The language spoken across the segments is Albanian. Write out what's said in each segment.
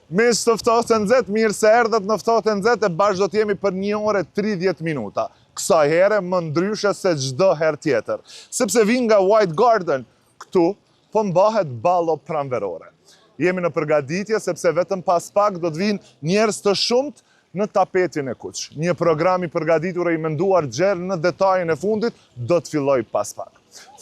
Mish të ftohtë e nxehtë, mirë se erdhët në ftohtë e nxehtë e bashkë do t'jemi për 1 orë e 30 minuta. Kësaj here më ndryshe se çdo herë tjetër. Sepse vin nga White Garden, këtu po mbahet ballo pranverore. Jemi në përgatitje sepse vetëm pas pak do të vinë njerëz të shumt në tapetin e kuq. Një program i përgatitur e i menduar gjerë në detajin e fundit do të filloj pas pak.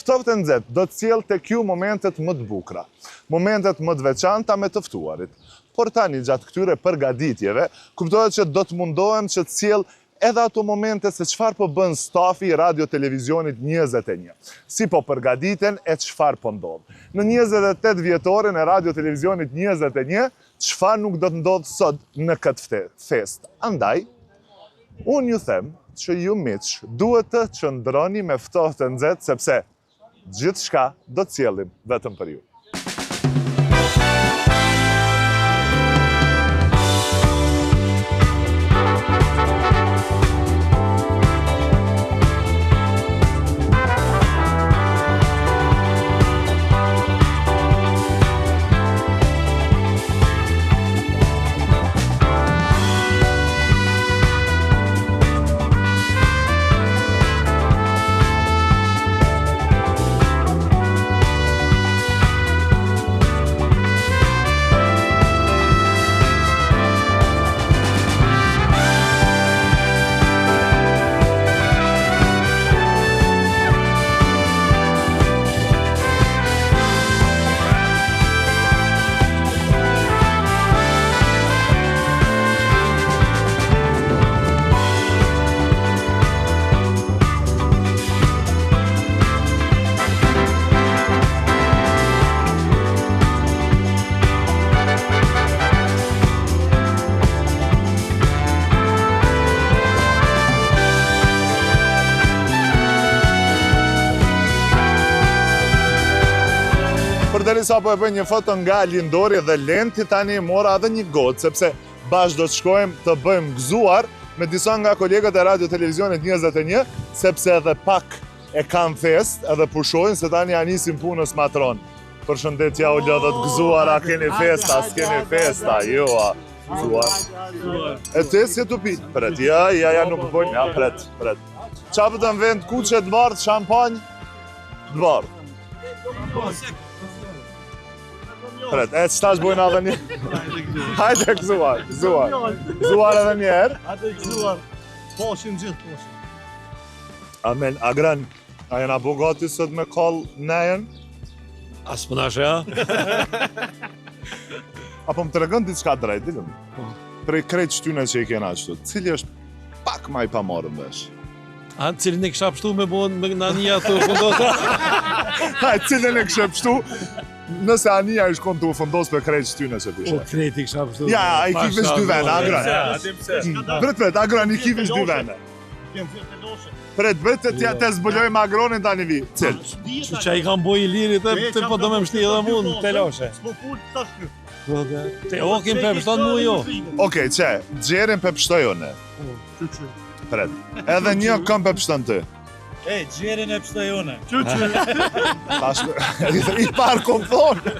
Ftohtë e nxehtë do të sjellë tek ju momentet më të bukura, momentet më të veçanta me të ftuarit. Por tani gjatë këtyre përgatitjeve, kuptohet që do të mundohem që të sjell edhe ato momente se çfarë po bën stafi i Radio Televizionit 21. Si po përgatiten e çfarë po ndodh. Në 28 vjetorin e Radio Televizionit 21, çfarë nuk do të ndodh sot në këtë fest. Andaj, unë ju them që ju miq duhet të qëndroni me ftohtë e nxehtë sepse gjithçka do të sjellim vetëm për ju. Derisa po e bëj një foto nga Lindori dhe Lenti, tani mora edhe një gocë, sepse bashkë do të shkojmë të bëjmë gëzuar me disa nga kolegët e Radio Televizionit 21, sepse edhe pak e kam fest edhe pushojnë, se tani ja nisim punës matron. Përshëndetja u lodhët gëzuar, a keni festa, s'keni festa, jo, a gëzuar. E te si të pi? Pret, ja nuk bëjnë, ja, pret. Qa për të në vend kuqe të bardh, shampanj, të bardh. Pret, e qëta shbojnë edhe një... Hajde gëzuar. Gëzuar edhe njerë. Hajde gëzuar. Poshim gjithë, poshim. Amen, agran, a jena bogati sot me kall nejen? As për nashe, ja? Apo më të regën diçka drejt, dilëm? Prej krejt shtyne që i kena qëtu, cili është pak ma i pa marrën vesh? A cilin e kësha pështu me bon në një ato fundosa? Cilin e kësha pështu? Nëse Ania është konë të u fundos për krejt shtyne që pishe. O, krejt i kësha pështu. Ja, i ki vesh 2 vene, agran. Pret, agran, i ki vesh 2 vene. Pret, të zbëllojmë agronin tani vi. Cil? Që i kam boj i lirit e të po do me mështi edhe mund në teloshe. S'po full të tashky. Te okin për pështon mu jo. Okej, që, gjerin për pështoj une. Pret, edhe një këm për pështon të. E, gjerin e pështoj une. I parë kom thonë.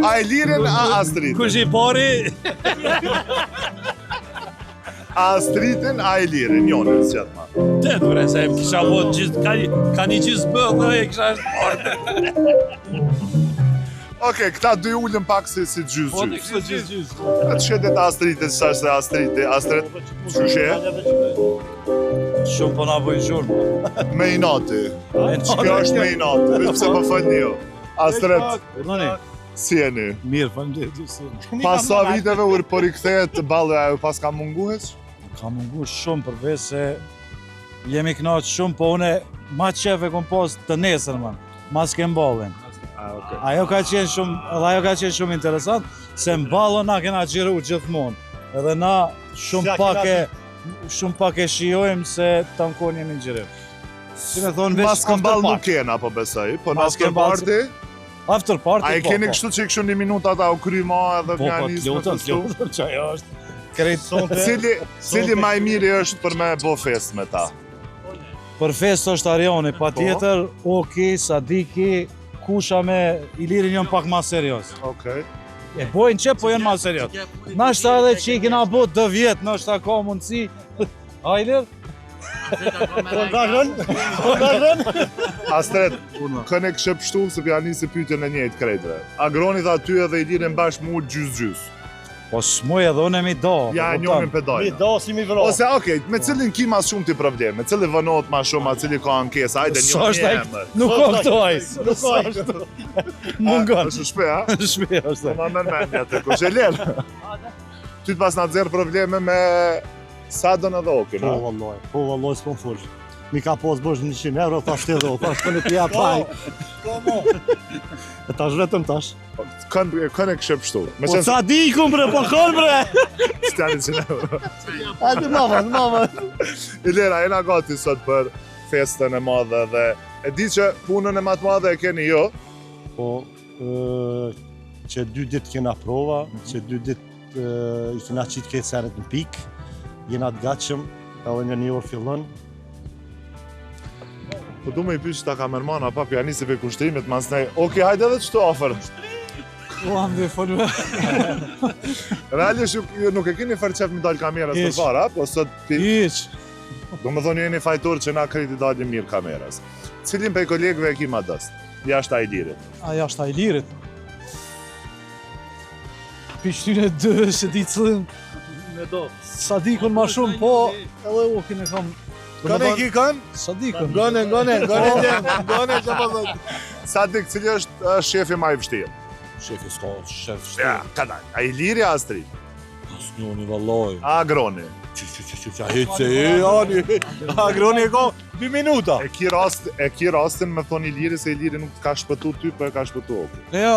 A e lirin, a Astritin? Kush i pari? A Astritin, a e lirin, njonën, së qëtë ma. Te dure, se kisha po gjithë, ka një gjithë bëhë dhe e kisha është parë. Okej, këta dy ullën pak si gjysë. Po të kështë gjysë. Të shetet Astritin, sa është Astrit, qyshe? Shumë po na bëjnë shumë. Me i nati. Kjo është me i nati, vetë pse po fëllë një. Astrit, si jeni? Mirë, falem. Pas sa viteve u përikthehet ballë, ajo pas ka munguhes? Ka mungu shumë përveç se jemi knaqë shumë, po une ma qef e kom pas të nesër, man. Mas ke mballin. Ajo ka qenë shumë interesant, se mballën na kena gjiru gjithmonë. Edhe na shumë pak e shijojmë se të nkon jemi në gjirim. Si me thonë veç after party. Nuk kena, po besoj, po në after party? After party, po. A i keni kështu që i kështu një minuta ta u kry ma edhe një anisë me të stu? Po, që ajo është. Cili ma i miri është për me bo fest me ta? Për fest është Arioni, pa tjetër, Oki, Sadiki, Kusha me Ilirin jënë pak ma serios. Okej. E bojnë që, po janë ma serios. Nashta edhe që i kena bo 2 vjetë, nashta ka mundësi. Hajder? Astrid, këne kështë pështu se pja nisi pyetjen e njëjtë krejtëve. Agroni tha ty edhe Ilirin bashkë mu gjys-gjys. Po s'muj edhe unë e mi do. Ja e njohim pedojnë. Mi do si mi vro. Ose okej, me cilin ki mas shumë ti problem, me cili vënohet ma shumë, a cili ka ankesa, hajde Sa njohim është ai? emër. Nuk ka këto aj. Nuk ka ashtu. Mungon. Është shpe, a? Shpe është. Po ma mërmenja të kush e lirë. Ty të pas nga dzerë probleme me Sadon edhe Okin, Po a? valloj s'po full. Mi ka pos bësh 100 euro, tash të do, tash kënë t'ja paj. E tash vetëm tash. Kënë e kështë pështu. Me Po qenë sa dikum bre, po kon bre! stjani 100 euro. Hajde mama. Ilera, jena gati sot për festën e madhe dhe e di që punën e matë madhe e keni jo. Po, që 2 ditë kena prova, që 2 ditë i kena qitë këtë seret në pikë, jena të gatshëm, edhe në 1 orë fillon. Po du me i pysh ta kamermana, pa pja nisi për kushtrimit, mas nej, oke, hajde edhe qëto afer. U am dhe folve. Realisht ju nuk e keni farë qef mi dalë kamerës për Hiq. para, po sot Iq. do më thonë jeni fajtor që na kriti dalë mirë kamerës. Cilin për kolegëve e ki ma dëst? Jashtë a i lirit. Aja është a i lirit. Pishtyne 2 se di cëllin. Me do. Sadikun ma shumë, po edhe Okin e kam. Këne ki kënë? Sadikun. Gone që po thëtë. Sadik, cili është shefi ma i vështirë? Shefi s'ka shef Ja, kada, a i liri Astri? Asnjoni vallaj. A agroni? Qa hece ani. Agroni e ka 2 minuta. E ki rastin me thonë i liri se i liri nuk ka shpëtu ty, po e ka shpëtu Okin. Ja,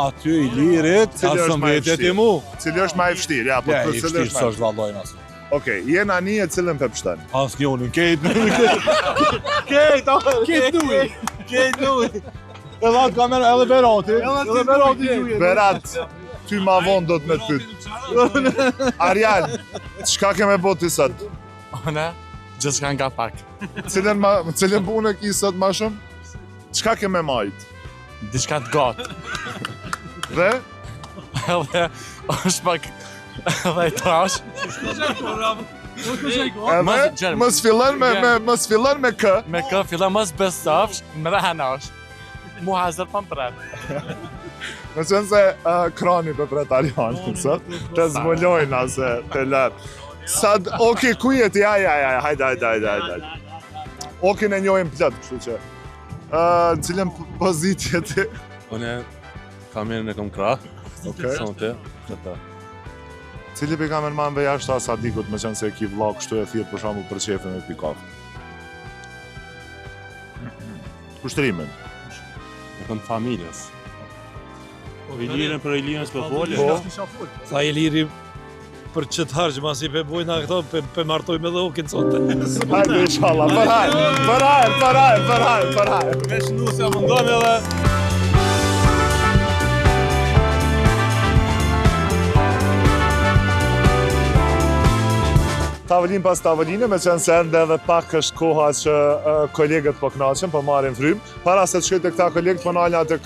aty i lirit, Cili është asëm ma i vetet vështirë? i mu. Cili është ma i vështirë? Ja, po Ja, për i cili vështirë është ma i s'është vallaj asë. Okej, jena një e cilën për pështën. Asnjoni, Kejt nuj. Edhe atë kamerë, edhe Berati. Edhe Berati gjuje. Berat, ty ma vonë do të me të pytë. Arjan, qka keme bo ti sot? Ona, gjithë nga pak. Cilën punë e ki sot ma shumë? Qka keme majt? Diçka të gatë. Dhe? Edhe është pak edhe i trash. Edhe? Mës fillon me kë? Me kë fillon mos besofsh, më rehanash. Mu hazër për pret. Me qënë se krani për pretarianin sot, të zbulojnë ase të lërë. Sad, oke, ku jeti? Hajde. Oke në njojnë plët, kështu që. Në cilën pozitje ti? Unë kamerën e kom krah, Okej. son të, këta. Cili për kamermanve jashtë asa dikut, me qënë se e ki vlog kështu e thirë për shambull për qefën e pikaf. Kushtrimin. E kom familjes. Ilirën për Ilirën s'po folë. Po, Tha i liri për qëtë hargjë, mas i pe bojna këto, pe martojme dhe Okin sote. hajde inshallah, për hajë. Me shnu se mundon edhe. Tavolin pas tavoline, me qenë se ende edhe pak është koha që kolegët po knaqen, po marrin frymë. Para se të shkoj të këta kolegët, po nalja të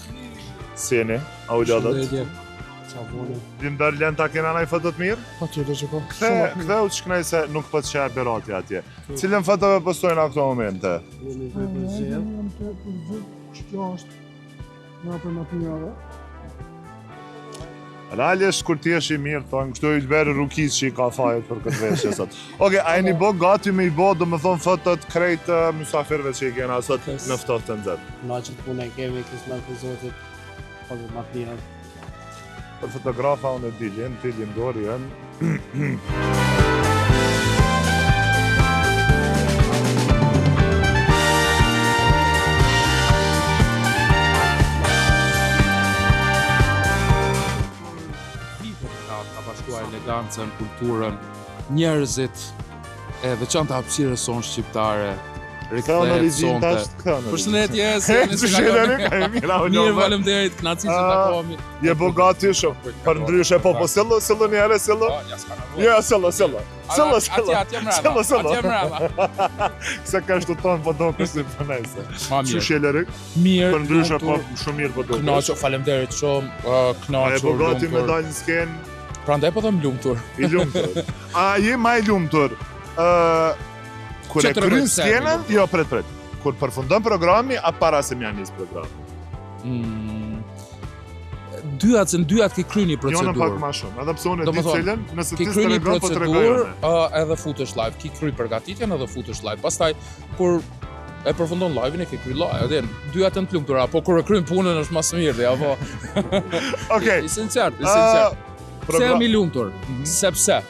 Seni, a u lodhët. Lindër lenta kena naj fotot mirë? Po tjede që po. Kthe u të shknej se nuk po të qe Berati atje. Cilën fotove postojnë a këto momente? Kjo është nga për matinjave. Realisht kur ti jesh i mirë, thonë, kështu i lberë rukit që i ka fajet për këtë veshje sot. Oke, a jeni bo gati me i bo, do me thonë fotot krejt mysafirve që i kena sot në ftohtë të nxehtë. Na që të punë e kemi, kismet për zotit, për matinat. Për fotografa unë e diljen dori janë. Ka bashkuar elegancën, kulturën, njerëzit, e veçanta hapësirës sonë shqiptare, Këtë në origin tash, këtë në origin. Përshëndetje, Mirë, faleminderit, kënaqësi që takohemi. Je bogati shumë. Për ndryshe po sillo një herë, sillo. Jo, sillo. Se ka shtu tonë po do kësi për nejse. Që shjelërik? Mirë. Për ndryshe po shumë mirë po do. Kënaqur, faleminderit shumë, kënaqur. A e bogati me dalë në skenë? Prandaj po them lumtur. I lumtur. A je ma i lumtur? Kur e kryen skenën, jo pret. Kur përfundon programi, a para se më nis programi? Dyat ke kryeni procedurë. Jo në pak ma shumë, edhe pse unë e di cilën, nëse ti kryeni s'tregon po tregoj procedurë, edhe futesh live, ki kry përgatitjen edhe futesh live. Pastaj kur e përfundon live-in e ke kry live, edhe dyat janë të lumtura, po kur e kryen punën është më së miri, apo. Okej. I sinqert. Pse jam i lumtur? Sepse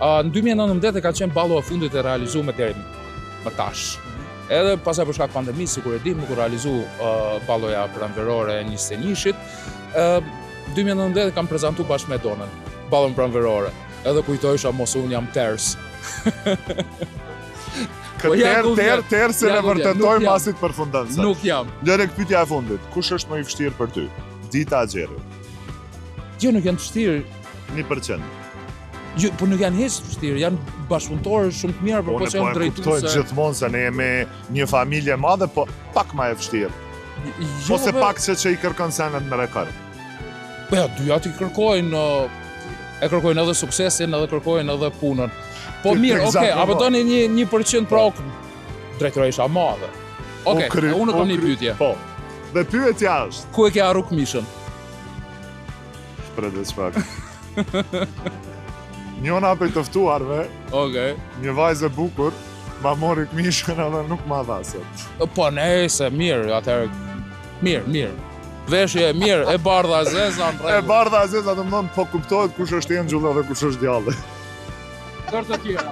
në 2019 ka qenë ballo e fundit e realizuar deri më tash. Edhe pasaj për shkak pandemisë, sikur e dimë, kur realizu balloja pranverore e 21-shit, 2019 kam prezantu bashkë me Donën, ballon pranverore. Edhe kujtojsha mos unë jam ters. Tërë se ne vërtetoj masit përfundon. Nuk jam. Lërek pyetja e fundit, kush është më i vështirë për ty? Dita a Xheri? Jo, nuk janë të vështirë. 1%. Jo, po nuk janë hiç të vështirë, janë bashkëpunëtorë shumë të mirë, por po që janë drejtuese. Unë kuptoj gjithmonë se ne jemi një familje madhe, po pak më e vështirë. Jo, ose pak se që i kërkon senet me rekord. Po ja, dyat i kërkojnë, e kërkojnë edhe suksesin, edhe kërkojnë edhe punën. Po mirë, okay, apo doni 1% pra drejtoresha madhe. Okej, unë kam një pyetje. Po. Dhe pyetja është, ku e ke harru këmishën? Shpret dhe shpak. Njona për të ftuarve, një vajzë e bukur, ma mori këmishën edhe nuk ma dhasët. Po nejse, mirë, atëherë, mirë. Veshje, mirë, e bardha Azeza në rregull. E bardha Azeza të mëndon, po kuptohet kush është Angela dhe kush është djalli. Tërë të tjera.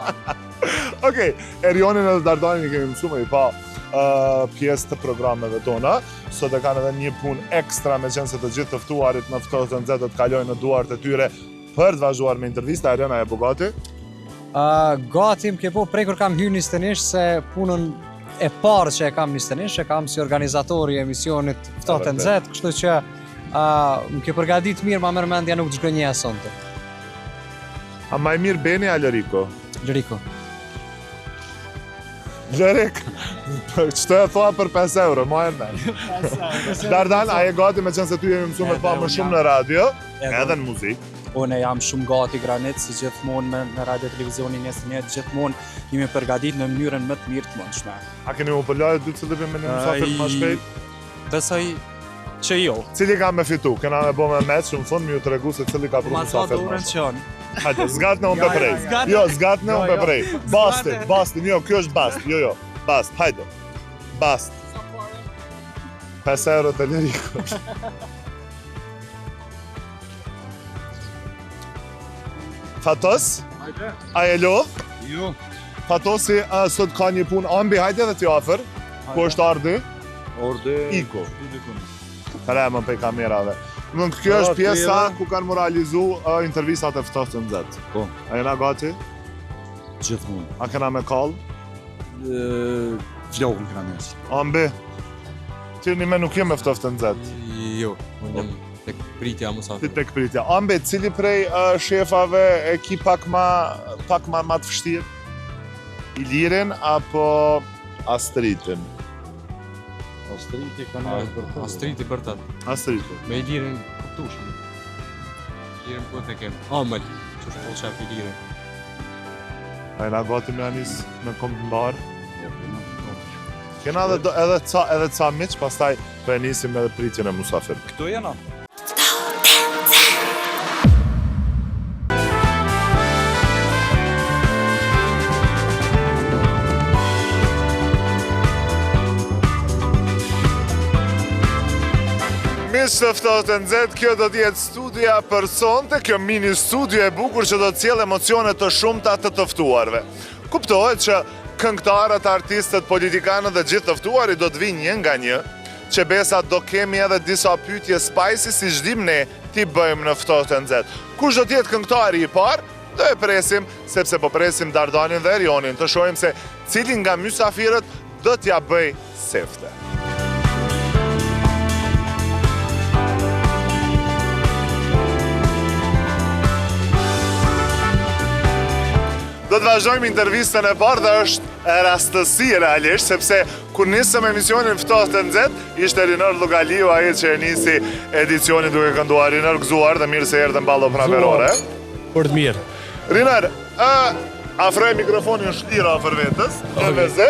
Okej, Erionin edhe Dardanin i kemi mësu me i pa pjesë të programeve tona. Sot e kanë edhe një punë ekstra me qenë se të gjithë të ftuarit në ftohtë nxehtë të kalojnë në duart e tyre për të vazhduar me intervista. Eriona, e po gati? Gati më ke po prej kur kam hyrë nisënisht se punën e parë që e kam nisënisht, e kam si organizatori i emisionit Ftohtë nxehtë, kështu që më ke përgatit mirë, ma mërmendja nuk të shkënje asonte. A ma e mirë Beni a Lëriko? Lëriko. Lërik, qëto e thua për 5 euro, ma e men. Dardan, a e gati me qenë se ty jemi mësu me pa më shumë në radio, edhe në muzikë? Unë jam shumë gati granit, si gjithmonë në radio televizionin Nesënet, gjithmonë jemi përgatit në mënyrën më të mirë të mundshme. A keni u përlojë dy cilëve me një mësafir më shpejt? Besoj që jo. Cili ka me fitu? Kena me bo me meç, shumë fund, mi ju të regu se cili ka pru mësafir më shpejt. Hajde, zgat në unë beprej. Jo, zgat në unë beprej. Bastin, jo, kjo është bast. Jo, bast, hajde. Bast. 5 euro të Lëriko. Fatos? A e lodh? Jo. Fatosi sot ka një punë ambi, hajde dhe t'i ofër. Ku është Ardi? Ardi... Iko. Tëre më pej kamerave. Kjo është pjesa ku kanë moralizu intervistat e Ftohtë nxehtë. Po. A jena gati? Gjithmonë. A kena me kall? Flokën kena mes. Ambi, ti me nuk jem me Ftohtë nxehtë. Jo, unë jam tek pritja musafir. Ti tek pritja. Ambi, cili prej shefave e ki pak ma të vështirë? Ilirin apo Astridin? Astriti ka në bërtat. Astriti bërtat. Astriti. Me Ilirin kuptushme. Ilirin po të kem. Amel, që është po shef Ilirin. A jena gati me anis në kombëndar? Kena edhe ca miq, pastaj për e nisim edhe pritjen e musafir. Këtu jena. Miqtë të Ftohtë nxehtë, kjo do t'jetë studia për sonte, kjo mini studio e bukur që do t'sjellë emocione të shumta të ftuarve. Kuptohet që këngëtarët, artistët, politikanët dhe gjithë të ftuarit do t'vinë një nga një, që besa do kemi edhe disa pyetje spajsi si çdim ne t'i bëjmë në Ftohtë nxehtë. Kush do t'jetë këngëtari i parë? Do e presim, sepse po presim Dardanin dhe Erionin, të shohim se cilin nga mysafirët do t'ja bëj sefte. Do të vazhdojmë intervistën e parë dhe është rastësi realisht, sepse kur nisëm emisionin Ftohtë e Nxehtë, ishte Rinor Lugaliu ai që e nisi edicionin duke kënduar. Rinor, gëzuar dhe mirë se erdhe në ballo pranverore. Për të mirë. Rinor, afroj mikrofonin shlira për vetës, e veze.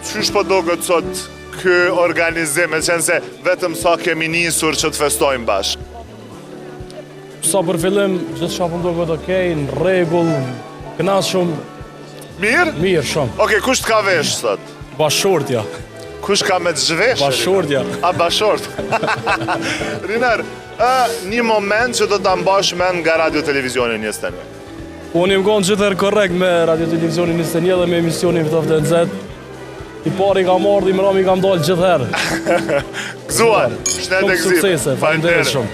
Qysh po doget sot ky organizim, me qenë se vetëm sa kemi nisur që të festojmë bashkë? Sa për fillim, gjithë shapën doget okej, në rregull, kënaq shumë. Mirë? Mirë shumë. Okej, kush t'ka vesh sot? Bashortja. Kush ka me të zhvesh? Bashortja. A, bashort. Rinor, një moment që do t'a mbash mend nga radio televizioni 21. Unë jam konë gjithër korrekt me radio televizioni 21 dhe me emisionin Ftohtë e Nxehtë. I pari ka marrë, i mërami kam dalë gjithherë. Gëzuar, shnet e gzim. Suksese, faleminderit shumë.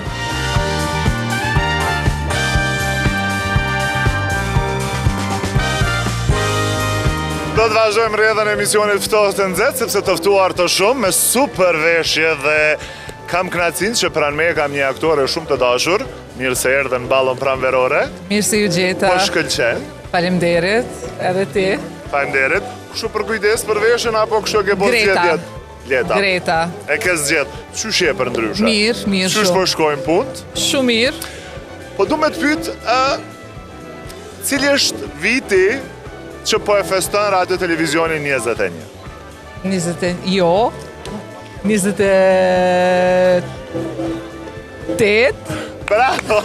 Do të vazhdojmë rrjedhën e emisionit Ftohtë e Nxehtë, sepse të ftuar të shumë me super veshje dhe kam kënaqësinë që pranë me kam një aktore shumë të dashur. Mirë se erdhe në ballon pranverore. Mirë se ju gjeta. Po shkëlqen. Faleminderit, edhe ti. Faleminderit. Kështu për kujdes për veshjen apo kështu ke bërë zgjedhjet? Leta. Greta. E ke zgjedh. Çush je për ndryshe? Mirë, mirë shumë. Çush po shkojnë punë? Shumë mirë. Po du me të pyet, cili është viti që po e feston radio televizionin 21? 21, jo. 28. Bravo!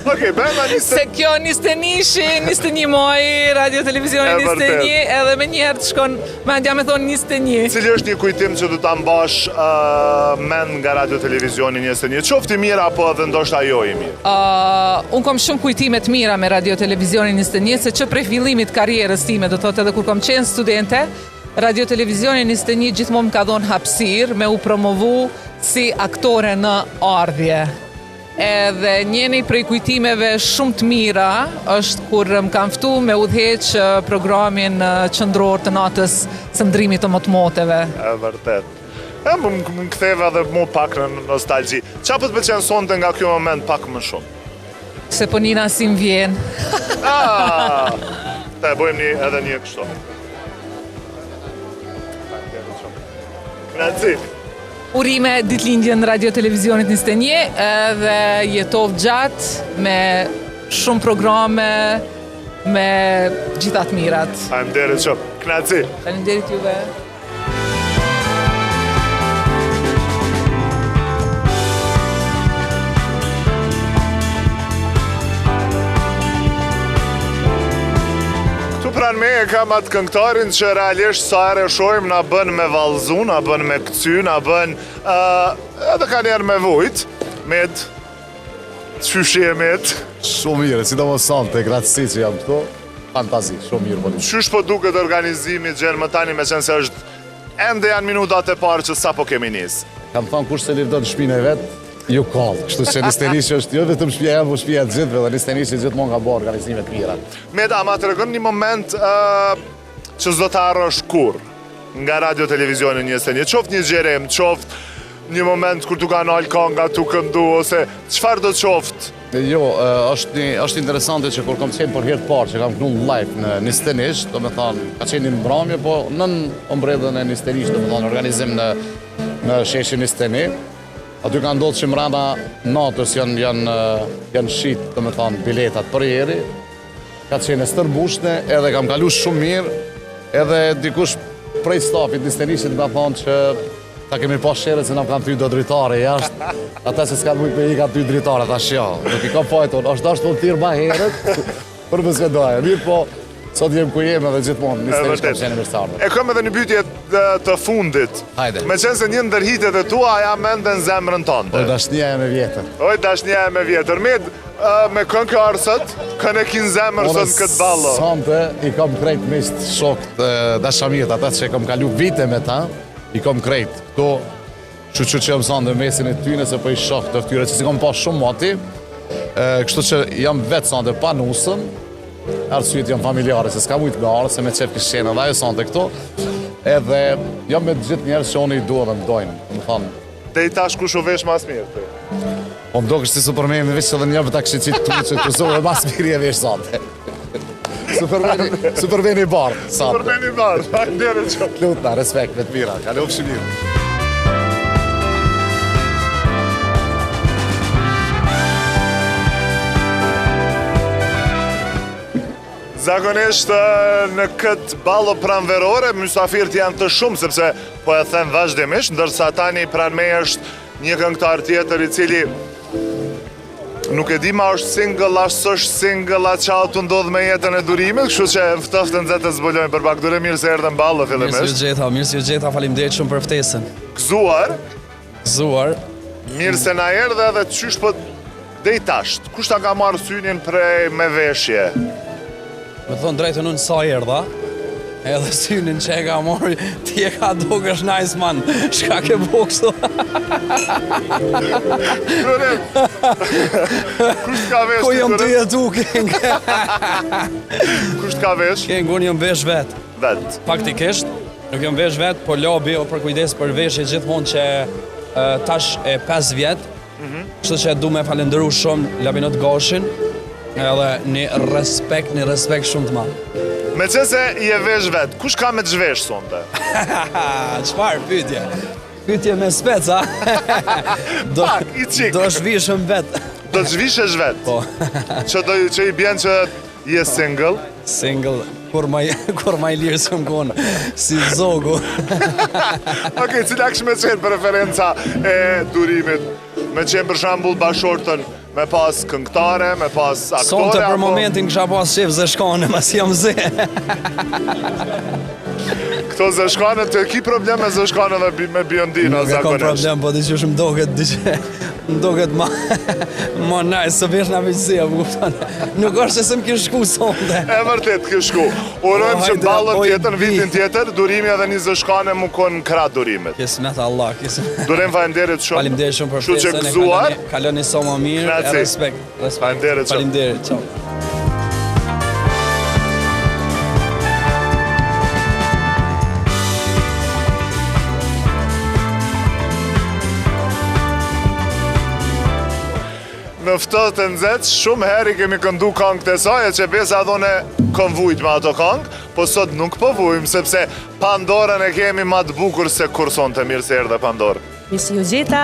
Okej, bëjmë një Se kjo 21 muaj, radio televizioni 21, edhe me njerë të shkon, mendja me thonë 21. Cili është një kujtim që du ta mbash mend nga radio televizioni 21? Qofti mirë apo edhe ndoshta jo i mirë? Unë kom shumë kujtime të mira me radio televizioni 21, se që prej fillimit karrierës time, do thotë edhe kur kom qenë studente, radio televizioni 21 gjithmonë më ka dhonë hapësirë me u promovu si aktore në ardhje. Edhe njeni prej kujtimeve shumë të mira është kur më kam ftu me udhëheq programin qendror të natës së ndrimit të motmoteve. E vërtet. Më ktheva edhe mu pak në nostalgji. Qa po të pëlqen sonte nga kjo moment pak më shumë? Se po nina si më vjen. Te bëjmë edhe një kështu. Grazie. Urime ditëlindjen në radio televizionit 21 dhe jetov gjatë me shumë programe, me gjithat mirat. Faleminderit shumë. Knaci. Faleminderit juve. Pranë me e kam atë këngëtarin që realisht sa ere shojmë na bën me vallëzu, na bën me këcy, na bën edhe ka njerë me vujt. Med, qysh je Med? Shumë mirë, sidomos sonte, gratë që jam këto. Fantazi, shumë mirë po. Qysh po duket organizimi gjerë më tani me qenë se është ende janë minutat e parë që sa po kemi nisë? Kam thonë kush se lirë do në shpinë e vetë, ju kallë. Kështu që Nistenishi është jo vetëm shtëpia jam, po shtëpia e të gjithëve dhe Nistenishi gjithmonë ka bërë organizime të mira. Med, a ma të regon një moment që s'do të arrosh kur nga radio televizioni 21? Qoft një gjerem, qoft një moment kur tu ka nalë kanga, tu këndu, ose qëfar do qoft? Jo, është interesante që kur kam qenë për herë të parë që kam kënu live në Nistenish, do me thonë, ka qenë një mbramje, po nën ombredhën e Nistenish, do me thonë, organizim në sheshin Nisteni. Aty ka ndodhë që mrena natës janë shit, do me thonë, biletat për jeri. Ka qenë e stërbushne, edhe kam kalu shumë mirë, edhe dikush prej stafit Nistenishit ka thonë që ta kemi pas shere se nam kanë ty do dritare jashtë. Ata se s'ka mujt me i ka ty dritare, ta shja. Nuk i ka pajton, është dashtë të tirë ma herët, për më svedoje. Mirë po, sot jem ku jem edhe gjithmonë, Nistenish ka qenë mirësardhë. E kam edhe një pyetje të fundit. Hajde. Me qenë se një ndër hitet e tua, ja mende në zemrën tënde. Oj, dashnia e me vjetër. Oj, dashnia e me vjetër. Med, me kënë kjo arsët, kënë e kinë zemrë sot në këtë ballo. Sante, i kam krejt mist shokët dashamirët, ata që kam kalu vite me ta, i kam krejt. Këto, që jam sante mesin e tyne, se po i shokë të ftyre, që si kam pas shumë mati, kështu që jam vetë sante pa nusëm, arsyet janë familjare, se s'ka mujtë me arë, se me qef kështjene dhe ajo sante këto, edhe jam me gjithë njerës që oni i duhet dhe më dojnë, më thanë. Dhe i tash kush u vesh mas mirë, të? Po më do kështë si Superman, me veç që dhe njërë për ta kështë qitë të që të zohë dhe mas mirë e vesh sante. Superman i bardë, sante. Superman i bardë, hajde që. Lutna, respekt, me të mira, kalofë mirë. Zakonisht në këtë ballo pranverore, mysafirët janë të shumë, sepse po e them vazhdimisht, ndërsa tani pranë me është një këngëtar tjetër i cili nuk e di ma është single, as është single, a qa të ndodhë me jetën e durimit, kështu që ftoftë në zetë të zbulojnë për pak dure, mirë se erdhe në ballo fillimisht. Mirë si u gjeta, faleminderit shumë për ftesën. Gëzuar. Mirë se na erdhe edhe qysh po dej tasht, kush ta ka marrë synin prej me veshje? Me thonë drejtën unë sa erdha, edhe synin që e ka mori, ti e ka duke është nice man, shka ke bokso. Kërënim, kush t'ka vesh? Ko jam të jetu, kengë. Kush t'ka vesh? Kengë, unë jam vesh vetë. Vetë? Faktikisht, nuk jam vesh vetë, po lobi o për kujdes për veshje gjithmonë që tash e 5 vjetë, kështu që du me falenderu shumë Labinot Goshin, edhe një respekt shumë të madh. Me që se i e vesh vetë, kush ka me të zhvesh sonte? Qfar, pytje? Pytje me speca. Pak, i qik. Do shvishëm vetë. Do të zhvishesh vetë? Po. Që i bjen që je single? Single, kur ma i lirë së më konë, si zogu. Okej, cila kështë me qenë preferenca e durimit? Me qenë për shambull bashortën me pas këngëtare, me pas aktore? Sonte për momentin kësha pas shef zeshkane, mas jam ze. Këto zeshkane, të ki problem me zeshkane dhe me biondina, zakonisht? Nuk e kom problem, po diqysh më doket ma nice, së vesh nga veçësia, më kuptan. Nuk është se më kishë shku sonte. E vërtet kishë shku. Urojmë që ballën tjetër, vitin tjetër, durimi edhe një zeshkane mu konë krat durimit. Kismet Allah, Durim falenderit shumë. Falenderit shumë për fesën, e gëzuar. Kaloni sa më mirë, e respekt. Falenderit shumë. Falenderit, qau. Në ftohtë të nxehtë, shumë herë i kemi këndu këngët e saj, që besa dhone kënvujt me ato këngë, po sot nuk po vujmë, sepse Pandorën e kemi ma të bukur se kur sonte, mirë se erdhe Pandorë. Mirë si u gjeta.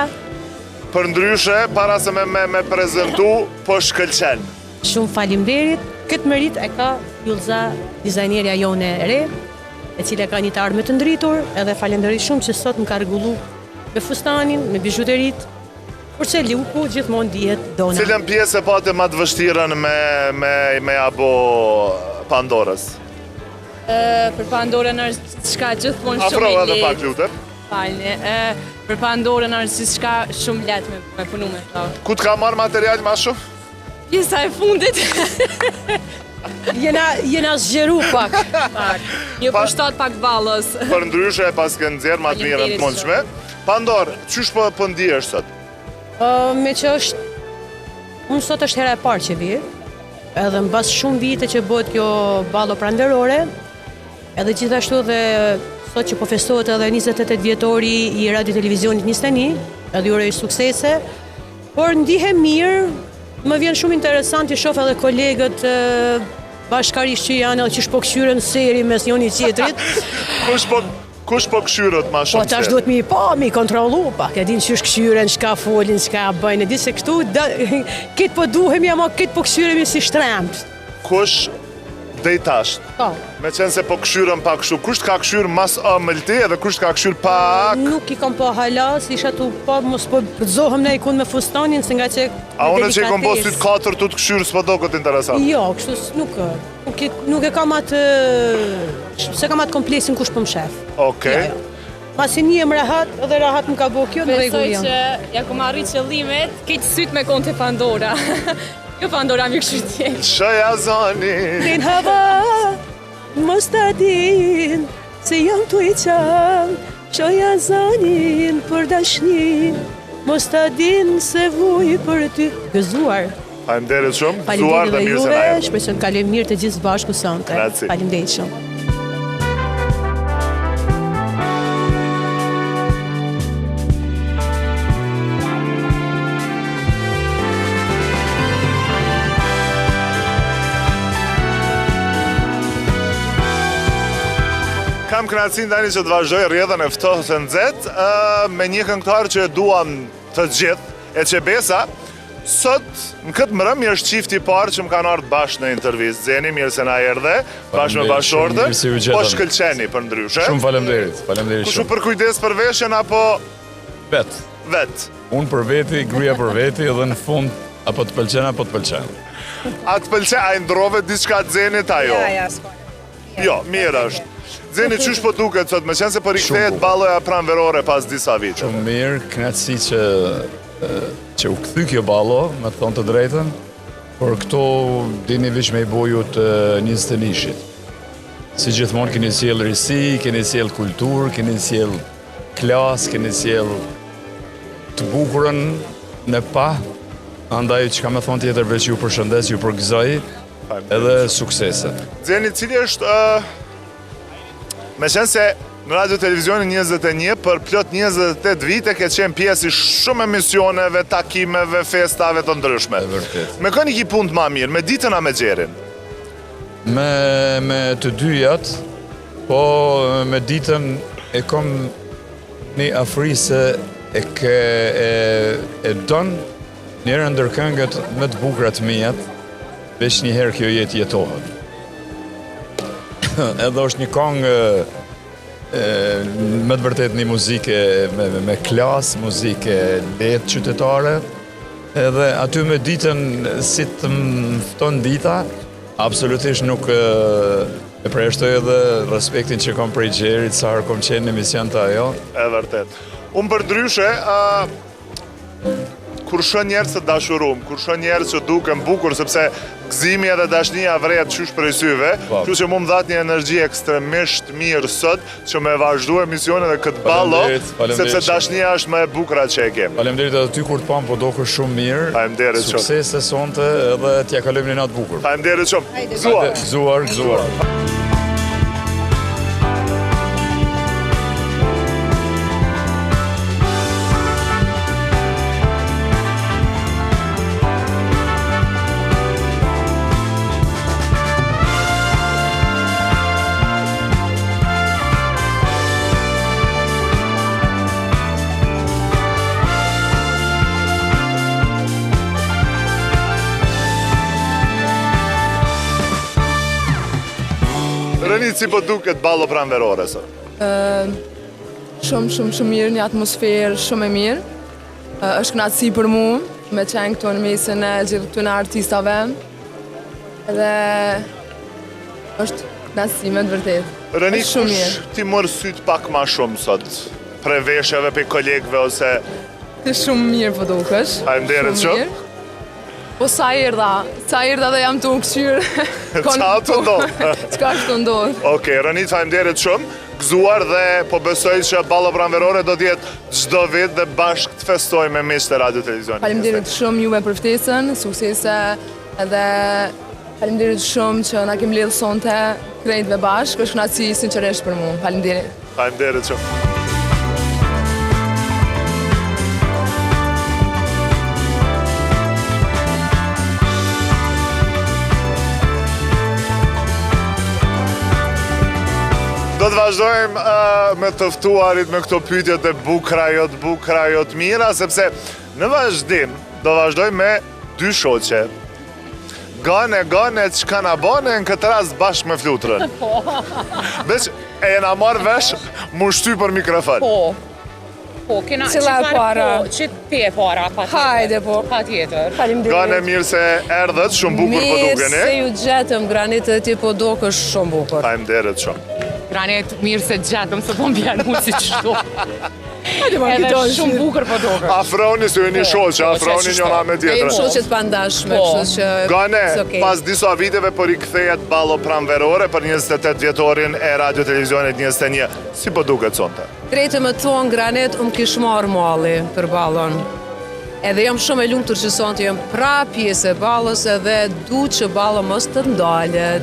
Për ndryshe, para se me prezentu, po shkëlqen. Shumë falimderit, këtë merit e ka Julza, dizajnerja jone e re, e cile ka një të armë të ndritur, edhe falimderit shumë që sot më ka rregullu me fustanin, me bijuterit, kurse luku gjithmonë dihet dona. Cilën pjesë e pate ma të vështirën me abo Pandorës? Për Pandorën është shka gjithmonë shumë i letë. Afro edhe pak lutem. Falne, për Pandorën është shka shumë letë me punu me ta. Ku t'ka marrë material ma shumë? Pjesa e fundit. Jena zgjeru pak. Një pushtat pak ballës. Për ndryshe e pas kënë nxjerë ma të mirën të mundshme. Pandorë, qysh po ndihesh sot? Me që është, unë sot është hera e parë që vi, edhe në bas shumë vite që bëhet kjo ballo pranverore, edhe gjithashtu dhe sot që po festohet edhe 28 vjetori i radio televizionit 21, edhe uroj suksese, por ndihem mirë, më vjen shumë interesant të shoh edhe kolegët bashkarisht që janë edhe që shpo këshyren seri mes njoni tjetrit. Kush po këshyrët ma shumë se? Po tash duhet mi kontrolu pak, e din që është këshyren, çka folin, çka bëjnë, e di se këtu, këtë po duhemi, ama këtë po këshyremi si shtremt. Kush dej tasht? Me qenë se po këshyrën pak kështu, kush t'ka këshyrë mas ëmëlti edhe kush t'ka këshyrë pak? Nuk I kam po hala, si isha tu po, mos po zohëm në ikun me fustanin, se nga që A unë që I kom po sytë 4 tu t'këshyrë s'po do këtë interesant? Jo, kështu nuk e kam atë, se kam atë kompleksin kush po më shef. Okej. Pasi një jem rahat, edhe rahat më ka bo kjo, në rregull jam. Besoj që ja kom arrit qëllimet, këtë syt me konte Pandora. Jo Pandora mi kështu tjenë. Shoja zoni. Din hava, mos ta din, se jam tu I qam, shoja zonin për dashnin, mos ta din se vuj për ty. Gëzuar. Faleminderit shumë. Faleminderit dhe juve, shpresoj të kalojmë mirë të gjithë bashku sonte. Grazie. Faleminderit shumë. Kam kënaqësinë tani që të vazhdoj rrjedhën e ftohtë të nxehtë me një këngëtar që e duam të gjithë, e Qebesa. Sot, në këtë mërëm, është qifti parë që më kanë ardhur bashkë në intervistë. Zeni, mirë se na erdhe, bashkë me bashkëshortën, po shkëlqeni për ndryshe. Shumë faleminderit shumë. Kushu për kujdes për veshjen apo vet? Unë për veti, gruaja për veti, dhe në fund apo të pëlqen apo të pëlqen. A të pëlqen, a i ndrove diçka të Zenit ajo? Jo, mirë është. Zeni, qysh po duket sot, me qenë se po rikthehet balloja pranverore pas disa vite? Shumë mirë, kënaqësi që u kthy kjo ballo, me të thonë të drejtën, por këto dini vish me i boju të 21-shit. Si gjithmonë keni sjell risi, keni sjell kulturë, keni sjell klasë, keni sjell të bukurën në pa, andaj që ka me thonë tjetër veç ju përshëndes, ju përgëzoj, edhe suksese. Zeni, cili është... Me qenë se në Radio Televizionin 21 për plot 28 vite ke qenë pjesë i shumë emisioneve, takimeve, festave të ndryshme. Me këni ki punë të ma mirë, me ditën a me gjerin? Me të dyjat, po me ditën e kom një afrise e donë njërë ndër këngët më të bukrat mijat, veç njëherë kjo jetë jetohet. Edhe është një këngë me të vërtet një muzike me klasë, muzike letë qytetare, edhe aty me ditën si të më fton dita, absolutisht nuk e preshtoj edhe respektin që kom prej Gjerit, sa herë kom qenë në emision të ajo. E vërtet. Unë për ndryshe, kur shën njerëz të dashurum, kur shën njerëz që duken bukur, sepse gëzimi edhe dashnia vret qysh prej syve, kështu që mu më dhat një energji ekstremisht mirë sot, që me vazhdu emisionin dhe këtë ballo, sepse dashnia është më e bukura që e kemi. Faleminderit edhe ty kur të pam, po do kërë shumë mirë. Faleminderit shumë. Suksese sonte edhe t'ja kalojmë një natë bukur. Faleminderit shumë. Gëzuar. Gëzuar. Rënit, si po duket ballo pranverore sot? Shumë mirë, një atmosferë shumë e mirë. Është kënaqësi për mu, me qenë këtu në mesin e gjithë këtu në artistave. Edhe është kënaqësi me të vërtet. Rënit, kush ti mërë syt pak ma shumë sot? Pre veshjeve, pe kolegve, ose... Ti shumë mirë po dukesh. Faleminderit shumë. Po sa erdha dhe jam të u këqyrë. Qa të ndodhë? Qka është të ndodhë? Okej, Rënit, faleminderit shumë. Gëzuar dhe po besoj që ballo pranverore do t'jetë çdo vit dhe bashkë të festojmë me miqtë e Radio Televizionit. Faleminderit shumë juve për ftesën, suksese edhe faleminderit shumë që na kemi lidhur sonte krejtëve bashkë, është kënaqësi sinqerisht për mua. Faleminderit. Faleminderit shumë. Do të vazhdojmë me të ftuarit me këto pyetjet e bukura, jo të mira, sepse në vazhdim do vazhdojmë me dy shoqe. Gane, çka na bane në këtë rast bashkë me fluturën. Veç e jena marrë vesh mu shty për mikrofon. Po, kena Cila e para? Që ti e para, pa tjetër. Hajde po. Pa tjetër. Gane, mirë se erdhët, shumë bukur po dukeni. Mirë se ju gjetëm, Granit, dhe ti po dukësh shumë bukur. Faleminderit shumë. Granit, mirë se gjetëm, se po m'bjerë mu si qështu. Edhe shumë bukur po dukësh. Afroni se ju një shoqe, afroni njëna me tjetër. E shoqet pandashme, kështu që... Gane, pas disa viteve po rikthehet ballo pranverore për 28 vjetorin e Radio Televizionit 21. Si po duket sonte? Drejtë më thonë, Granit, kish marrë malli për ballon. Edhe jam shumë e lumtur që sonte jam pra pjesë e ballës edhe du që balla mos të ndalet.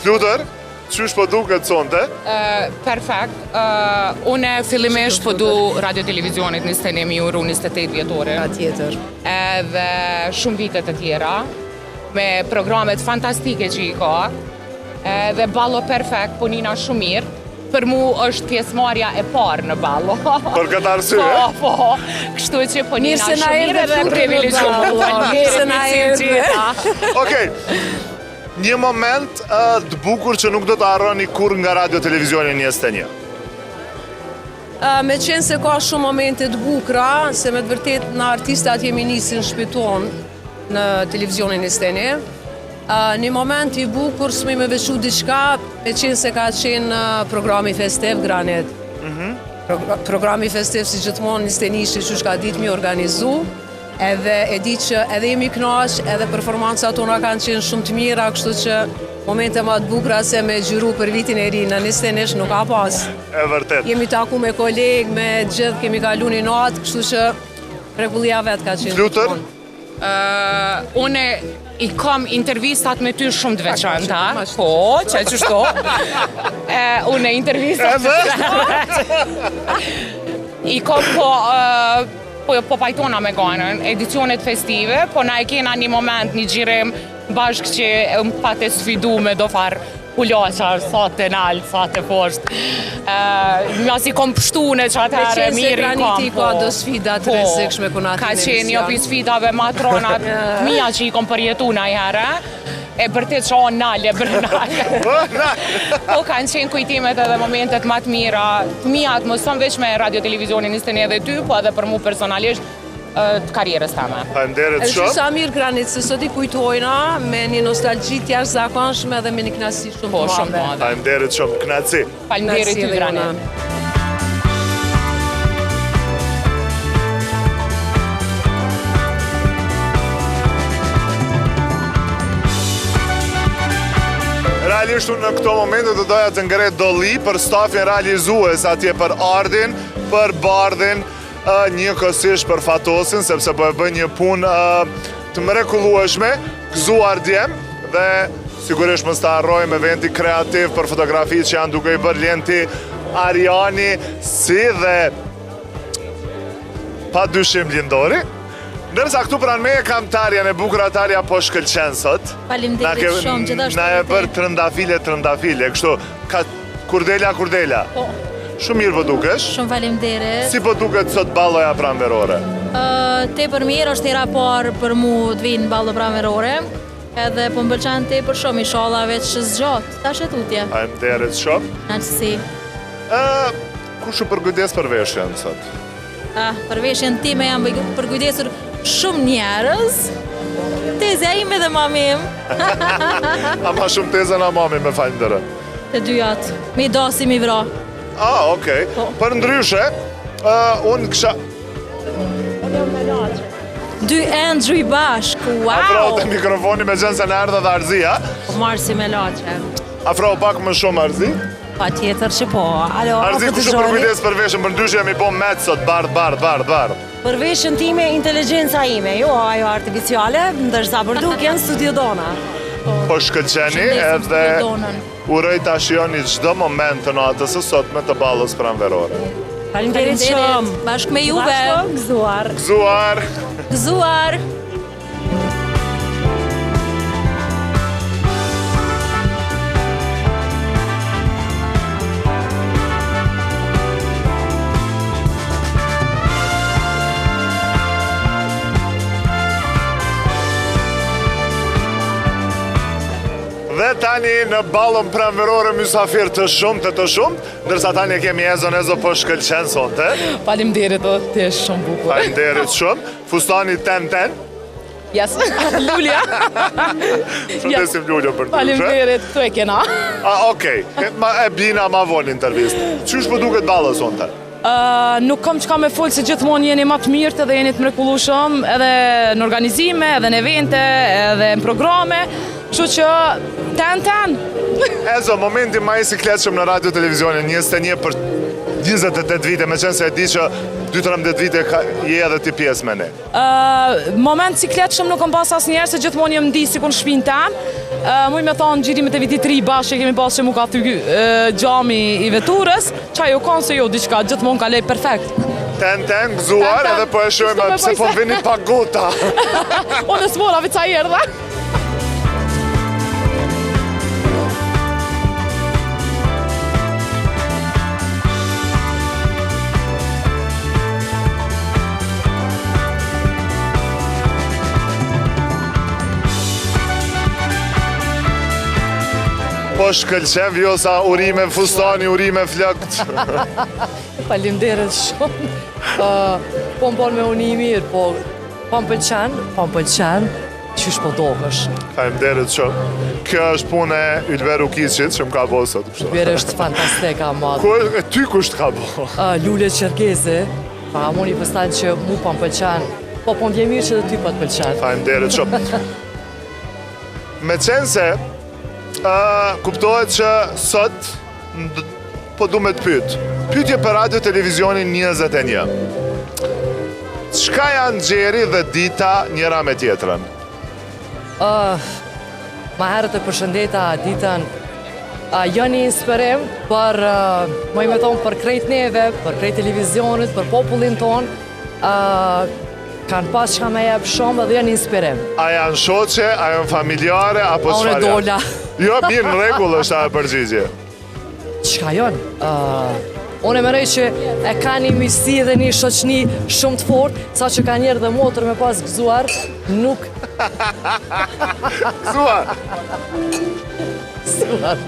Flutër, qysh po duket sonte? Perfekt. Une fillimisht po du radio-televizionit 21 euro, 28 vjetore. Patjetër. Edhe shumë vitet e tjera, me programet fantastike që i ka. Edhe ballo perfekt, punina shumë mirë. Për mu është pjesëmarrja e parë në ballo. Për këtë arsye? Po. Kështu që punina Mirë se na shumë mirë erdhe edhe privilegjuar. Mirë se na erdhe. Okej. Një moment të bukur që nuk do të harroni kur nga radio-televizioni 21. Me qenë se ka shumë momente të bukura, se me të vërtet në artistat jemi nisin shpiton në televizionin 21. Një moment i bukur s'mi me veçu diçka, me qenë se ka qenë programi festiv Granet. Programi festiv si gjithmonë 21 që shka ditë mi organizu, edhe e di që edhe jemi knaq, edhe performancat tona kanë qenë shumë të mira, kështu që momente ma të bukura se me gjyru për vitin e ri në 21 nuk ka pas. E vërtet. Jemi taku me kolegë, me gjithë, kemi kalu një natë, kështu që regullia vetë ka qenë. Flutër? Une i kam intervistat me ty shumë të veçanta. Po, që qështu. Une intervistat I kam po pajtona me ganën, edicionet festive, po na e kena një moment, një gjirim bashkë që më pate sfidu me do farë pulloqa, sa të nalë, sa të poshtë. Nga si kom pështune që atëherë mirë i kam. Me qenë se Graniti ka do sfidat të rëzikshme ku natin Ka qenë jo për sfidave matronat mija që i kom përjetu na i herë, e bërtit që o nalë, e bërë nalë. Po kanë qenë kujtimet edhe momentet ma të mira, të mijat më sëm veç me radio-televizionin 21 edhe ty, po edhe për mu personalisht, të karierës teme. Faleminderit shumë. shumë. Sa mirë Granit, se sot i kujtojna me një nostalgji të jashtëzakonshme dhe me një kënaqësi shumë të madhe. Faleminderit shumë, kënaqësi. Faleminderit ty Granit. Realisht unë në këto momente të doja të ngrej dolli për stafin realizues atje për Ardin, për Bardhin, njëkohësisht për Fatosin, sepse po e bën një punë të mrekullueshme, gëzuar djem, dhe sigurisht mos ta harrojmë eventi kreativ për fotografi që janë duke i bërë Lenti Ariani, si dhe pa dyshim Lindori. Ndërsa këtu pranë meje kam Tarja, e bukur Tarja po shkëlqen sot. Faleminderit shumë, gjithashtu. Na e bërë trëndafile, kështu, kurdela. Po. Shumë mirë po dukesh. Shumë faleminderit. Si po duket sot balloja pranverore? Tepër mirë, është hera parë për mu të vinë ballo pranverore, edhe po më pëlqen tepër shumë, inshallah veç zgjat, tash e tutje. Faleminderit shumë. Kënaqësi. Kush u përkujdes për veshjen sot? Për veshjen time jam përkujdesur shumë njerëz. Tezja ime dhe mamim. Ama shumë teza na mami me falenderoj. Të dyjat, me i dasi mi vra. Okej. Për ndryshe, unë kësha... Dy Andrew i bashk, wow! Afro të mikrofoni me gjënë se në erdhe dhe Arzi, Po marë si me lache. Afro pak më shumë Arzi? Pa tjetër që po. Arzi, kush u përkujdes për veshën, për ndryshe jam i bo met sot, bardh. Për veshën time, inteligenca ime, jo ajo artificiale, ndërsa për duken studio dona. Po shkëlqeni edhe uroj ta shijoni çdo moment të natës së sotme të ballës pranverore. Faleminderit shumë. Bashkë me juve. Gëzuar. Gëzuar. Dhe tani në ballon pranverore mysafir të shumë, ndërsa tani kemi Ezo po shkëlqen sonte. Faleminderit, ti je shumë bukur. Faleminderit shumë. Fustani ten. Yes, Lulja. Shëndesim Lulja për të. Faleminderit, këtu e kena. Okej. E bina ma vonë intervistë. Qysh po duket balla sonte? Nuk kam çka me folë se gjithmonë jeni më të mirët edhe jeni të mrekullueshëm edhe në organizime, edhe në evente, edhe në programe. Kështu që ten. Ezo, momenti ma i sikletshëm në radio televizionin 21 për 28 vite, me qenë se e di që 12-13 vite je edhe ti pjesë me ne? Moment ciklet shumë nuk kom pas asnjëherë se gjithmonë jam ndi si kun shpinë tam. Muj me thonë gjirimet e vitit 3 bashkë kemi pas që mu ka thy gjami i veturës, qa jo kanë se jo diçka gjithmonë ka lej perfekt. Ten, gëzuar edhe po e shojmë se po vini pa gota. Unë s'mora vica erdhe. Po shkëlqen vjosa urime fustani, urime flakt. Faleminderit shumë. Po më bon me uni mirë, po më pëlqen, qysh po dohësh. Faleminderit shumë. Kjo është punë e Ylber Ukiçit që më ka bo sot. Ylber është fantastika madhe. Ty kusht ka bo? Lule Qerkezi, moni pëstan që mu po më pëlqen, po më vjen mirë që dhe ty po të pëlqen. Faleminderit shumë. Me qenë se, kuptohet që sot po du me të pyet. Pyetje për radio televizionin 21. Çka janë Gjeri dhe Dita njëra me tjetrën? Ma herët e përshëndeta Ditën. Jo një inspirim për, më me thonë, për krejt neve, për krejt televizionit, për popullin ton. Kanë pas që ka me jebë shumë dhe janë inspirim. A janë shoqe, a janë familjare, apo çfarë? Unë dola. Jo, mirë në rregull është a përgjigje. Çka janë? Unë e mërej që e ka një misti dhe një shoqni shumë të fort, sa që ka njerë dhe motër me pas gëzuar, nuk... Gëzuar? Gëzuar.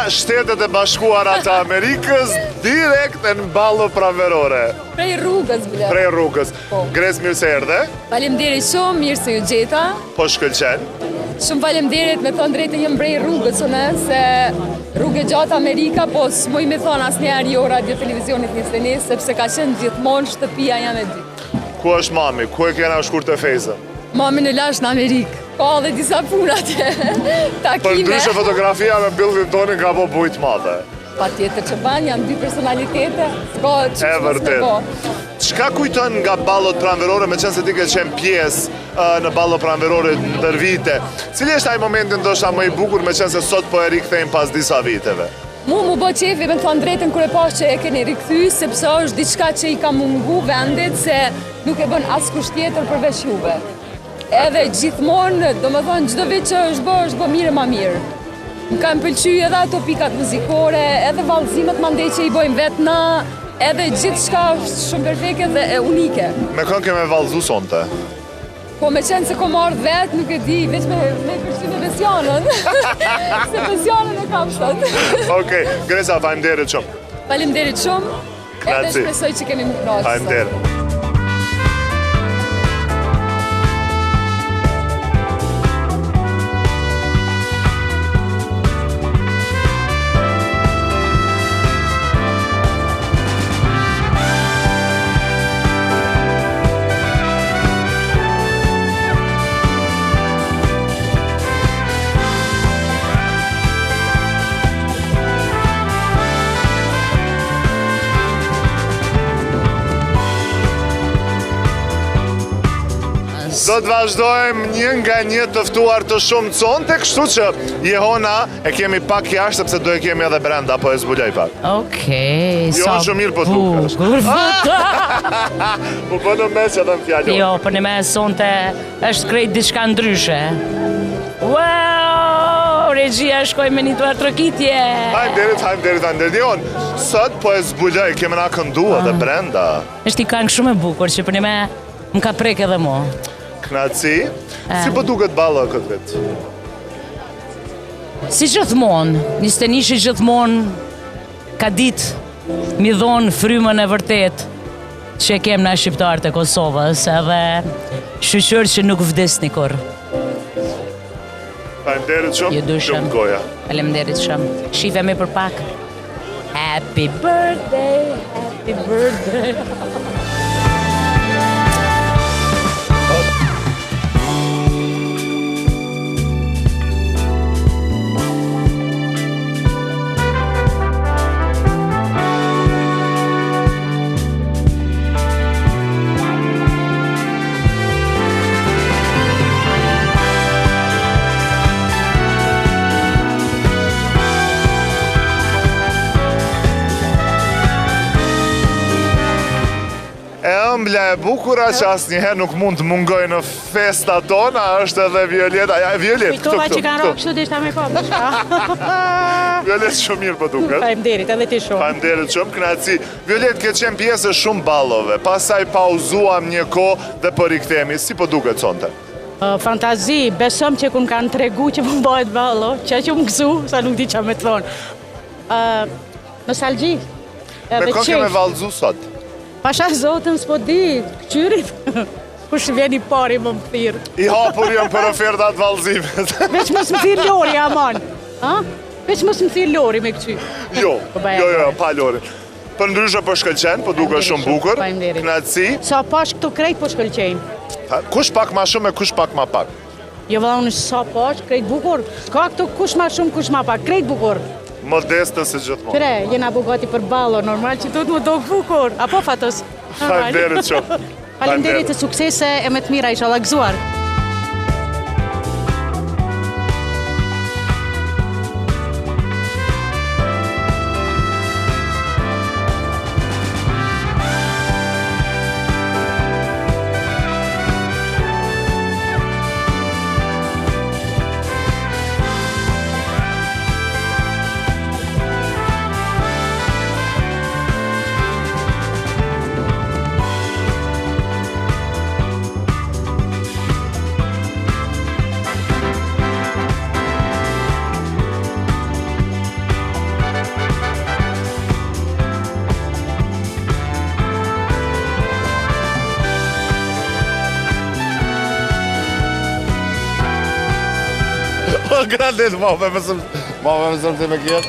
Shtetet e Bashkuara të Amerikës direkt në ballo pranverore. Prej rrugës, bile. Prej rrugës. Gres, mirë se erdhe. Faleminderit shumë, mirë se ju gjeta. Po shkëlqen. Shumë faleminderit, me thonë drejtë jem prej rrugës, se rrugë gjatë Amerika, po s'moj me thonë asnjëherë jo radio televizionit 21, sepse ka qenë gjithmonë shtëpia jam e dy. Ku është mami? Ku e kena shkurt e fejzën? Mami në lash në Amerikë. Ka dhe disa punat takime. Për ndryshe fotografia me bildin tonin ka po bujt madhe. Pa tjetër që banë, janë dy personalitete. E vërtet. Çka kujton nga ballot pranverore, me qenë se ti ke qenë pjesë në ballot pranverore ndër vite? Cili është ai momentin ndoshta më i bukur, me qenë se sot po e rikthejmë pas disa viteve? Mu bo qefi me të thonë drejtën kur e pas që e keni rikthy, sepse është diçka që i ka mungu vendit, se nuk e bën askush tjetër përveç juve. Edhe gjithmonë, do më thonë, gjdo vit që është bë mirë ma mirë. Më kam pëlqy edhe ato pikat muzikore, edhe vallëzimet mandej që i bojmë vetë na, edhe gjithë shka është shumë perfeke dhe unike. Me kënë keme vallëzu sonte? Po me qenë se kom ardhë vetë, nuk e di, veç me përshy me Besianën. Se Besianën e kam sot. Okej, Gresa, faleminderit shumë. Faleminderit shumë, edhe shpresoj që keni më knaqë. Faleminderit. Do të vazhdojmë një nga një të ftuar të shumë conte, kështu që Jehona e kemi pak jashtë, sepse do e kemi edhe brenda, po e zbuloj pak. Okej, Jo, shumë mirë po të dukesh. Po po në mes edhe në fjallon. Jo, për në mes sonte është krejt diçka ndryshe. Wow, regjia shkoj me një tuar trokitje. Hajmë derit. Sot po e zbuloj, kemi na këndu edhe brenda. Është i këngë shumë e bukur, që për në me më ka prek edhe mu. Knaci, si po duket ballo këtë vit? Si gjithmonë, Nistenishi gjithmonë ka ditë mi dhonë frymën e vërtet që kem na shqiptarët e Kosovës, edhe shqyqër që nuk vdesni kur. Faleminderit shumë, shumë goja. Faleminderit shumë. Shifemi për pak. Happy birthday, happy birthday. Ëmbla e bukura që asnjëherë nuk mund të mungoj në festa tona është edhe Violeta. Ja, Violet, Kujtova që kanë rokë kështu deshta me kopë. Violet shumë mirë po duket. Faleminderit, edhe ti shumë. Faleminderit shumë, kënaqësi. Violet, ke qenë pjesë e shumë ballove, pastaj pauzuam një kohë dhe po rikthehemi. Si po duket sonte? Fantazi, besom që kun kanë tregu që më bëhet ballo, që më gëzu, sa nuk di qa me të thonë. Nostalgji. Me kënë keme vallëzu sot? Pasha zotën s'po di, këqyrit. Kush vjen i pari më më thirë. I hapur jam për ofertat vallëzimet. Veç mos më thirë Lori, aman. Veç mos më thirë Lori me këqy. Jo, pa Lorin. Për ndryshe po shkëlqen, po duke shumë bukur. Kënaqësi. Sa pash këtu krejt po shkëlqejnë. Kush pak ma shumë e kush pak ma pak? Jo vëlla unë sa pash, krejt bukur. Ska këtu kush ma shumë, kush ma pak, krejt bukur. Modeste se gjithmonë. Tre, jena bugati për ballo, normal që tu të më dogë bukur. Apo fatos? Faleminderit shumë. Faleminderit të suksese e me të mira, isha lagzuar. Grandet, ma me mësëm të me kjetë.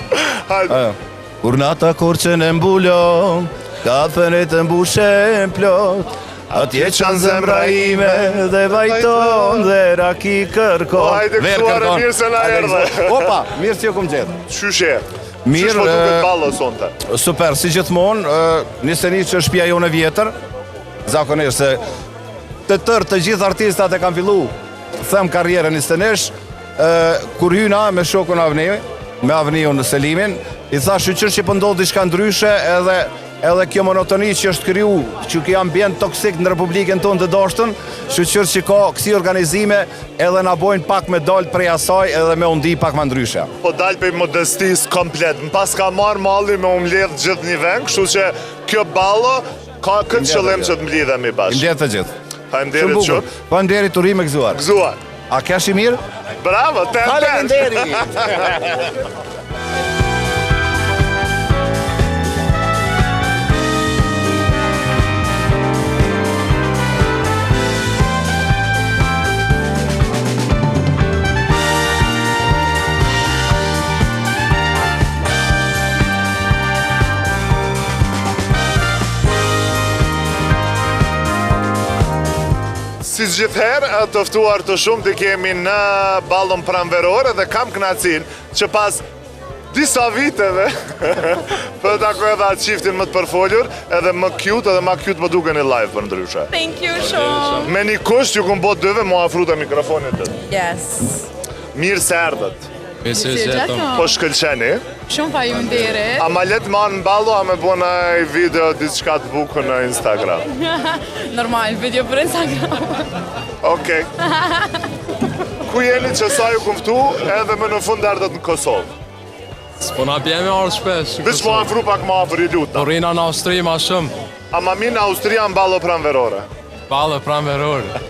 Kur nata korqen e mbulon, ka thënit e mbushen plot, atje qanë zemra ime dhe vajton dhe raki kërkon. Hajde këtuare mirë se na erdhe. Opa, mirë që jo kom gjithë. Qyshe? Mirë. Qysh po duket ballo sonte? Super, si gjithmonë, Nistenishi që është shtëpia jone vjetër, zakonisht se të gjithë artistat e kanë fillu, them karrierën Nistenish, kur hyna me shokun Avni, me Avniun në Selimin, i tha shqyqër që pëndodh diçka ndryshe edhe kjo monotoni që është kriju, që kjo ambient toksik në Republikën tonë të dashtën, shqyqër që ka kësi organizime edhe na bojnë pak me dalë prej asaj edhe me undi pak më ndryshe. Po dalë për modestis komplet, më pas ka marrë malli me umledh gjithë një vend, kështu që kjo ballo ka këtë qëllim që të mblidhemi bashkë. Imlet të gjithë. Faleminderit shumë. Faleminderit urime gëzuar. Gëzuar. A kesh i mirë? Bravo, ten. Faleminderit. Si gjithherë, të ftuar të shumë të kemi në ballon pranverore dhe kam kënaqësinë që pas disa viteve për të takoj edhe atë çiftin më të përfolur, edhe më cute edhe më cute më duken në live për ndryshe. Thank you shumë. Me një kusht ju kun bot dëve mu afru të mikrofonit të. Yes. Mirë se erdhët. Po shkëlqeni? Shumë faleminderit. A ma letë ma në ballo, a me bo në video diçka të bukur në Instagram? Normal, video për Instagram. Okej. Ku jeni që sa ju kumftu edhe me në fund erdhët në Kosovë? S'po na bjemi arë shpesh. Vish mu afru pak ma afër i luta. Po rina në Austri ma shumë. A ma mi në Austria në ballo pranverore? Ballo pranverore.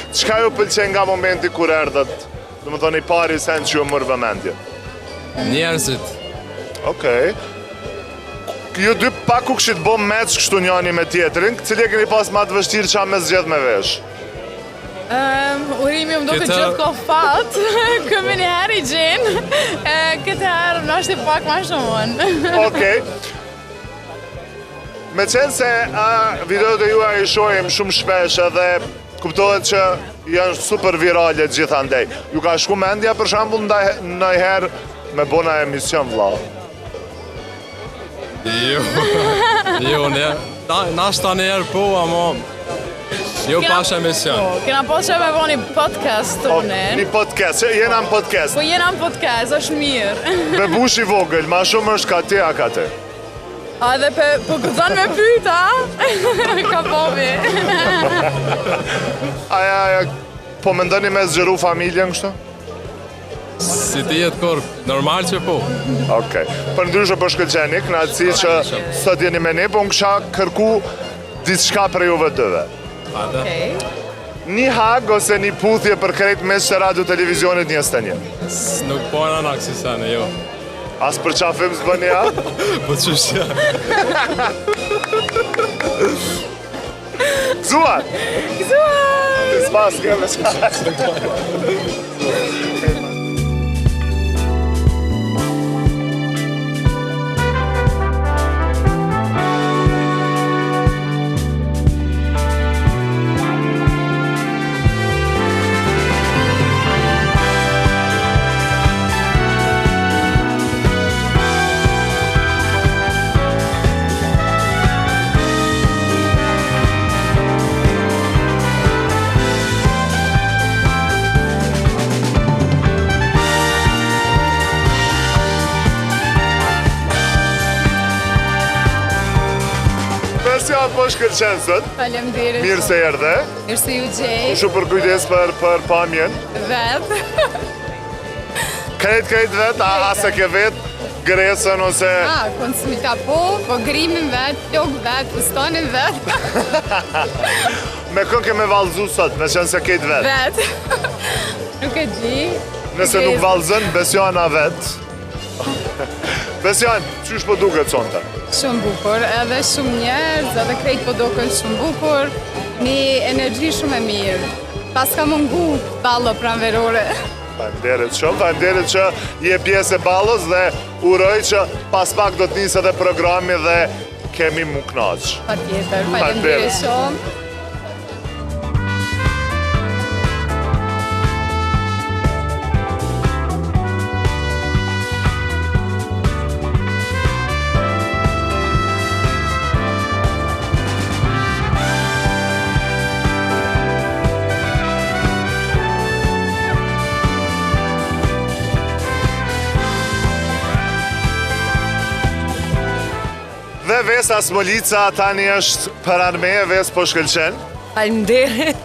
Qka ju pëlqen nga momenti kur erdhët? Dhe më thoni pari sen që ju mërë vëmendje? Njerëzit. Okej. Ju dy pak u këshit bo meç kështu njani me tjetrin, cili e keni pas ma të vështirë qa me zgjedh me vesh? Urimi më duke gjithë ko fat, këmi një herë i gjenë, këtë herë në është i pak ma shumë. Okej. Me qenë se videot e juaj i shohim shumë shpesh edhe kuptohet që janë super virale gjithandej. Ju ka shku mendja për shembull ndajherë me bona emision vlla? Jo, nashta njerë po, ama jo pash emision. Kena po që me bo një podcast të unen. Një podcast, jena në podcast. Po jena në podcast, është mirë. Me bush i vogël, ma shumë është ka te, a ka te? A dhe po gëzon me pyta, ka povi. Aja, po mendoni me zgjeru familjen kështu? Si ti jetë kur, normal që po. Okej. Për ndryshe për shkëllqeni, knatësi që sot jeni me ne, po në kësha kërku diçka për juve dëve. Okej. Një hag ose një puthje për krejt mes të radio televizionit një stënje? Nuk po në anak si sene, jo. As për qafim së bëni ja? Po që shja. Gzuar! Gzuar! Spas, këllë spas. Po shkëllqenë sot. Faleminderit. Mirë se erdhe. Mirë se ju gjej. Shumë për kujdes për pamjen. Vet. Krejt vet, a se ke vet, gresën ose... Konsulta po grimin vet, plog vet, fustonin vet. Me kën ke me valzu sot, me qenë se kejt vet? Vet. Nuk e di. Nëse nuk valzën, Besjana vet. Besjan, qysh po duket sonte? Shumë bukur, edhe shumë njerëz, edhe krejt po duken shumë bukur, një energji shumë e mirë. Pas ka mungu ballo pranverore. Faleminderit që je pjesë e ballos dhe uroj që pas pak do të nisë edhe programi dhe kemi mu knaq. Patjetër, faleminderit shumë. Dhe Vesa Smolica tani është për armeje, Ves po shkëlqen. Faleminderit.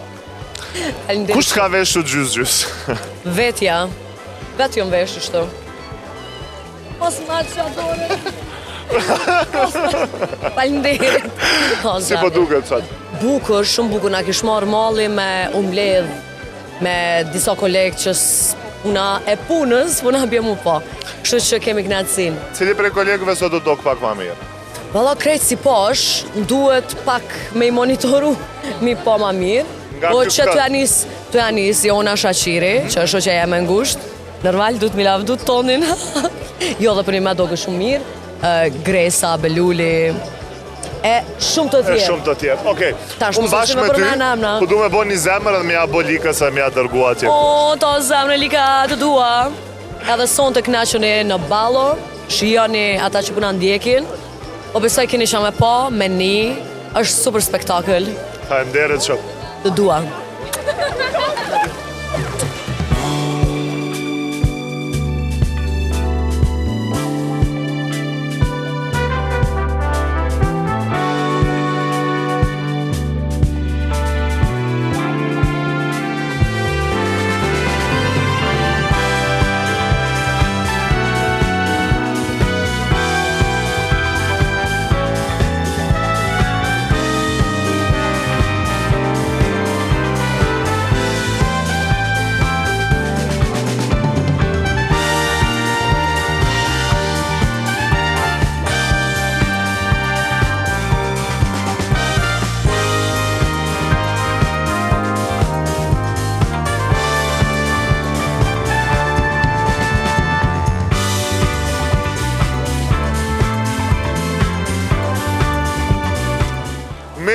Kusht ka veshu gjys? Vetja. Vetë jom veshu shto. Mos ma që adore. Faleminderit. Si po duket sot? Bukur, shumë bukur. Na kish marrë malli me umbledh me disa kolegë që puna e punës, puna bje mu po. Kështu që kemi knatësin. Cili prej kolegëve sot do dok pak ma mirë? Valla krejt si posh, duhet pak me i monitoru mi po ma mirë. Po që të janis Jona Shaqiri, që është që jam e ngusht, normal du të milav du të tonin. Jo dhe për një me doke shumë mirë, Gresa, Beluli, e shumë të tjerë. Shumë të tjerë, okej. Unë bashkë me ty, ku du me bo një zemër dhe me ja bo likës e me ja dërgu atje. O, to zemër e lika të dua. Edhe son të knaqëni në ballo, shijoni ata që puna ndjekin. O besoj keni qa me pa, me një, është super spektakl. Faleminderit shumë. Të dua.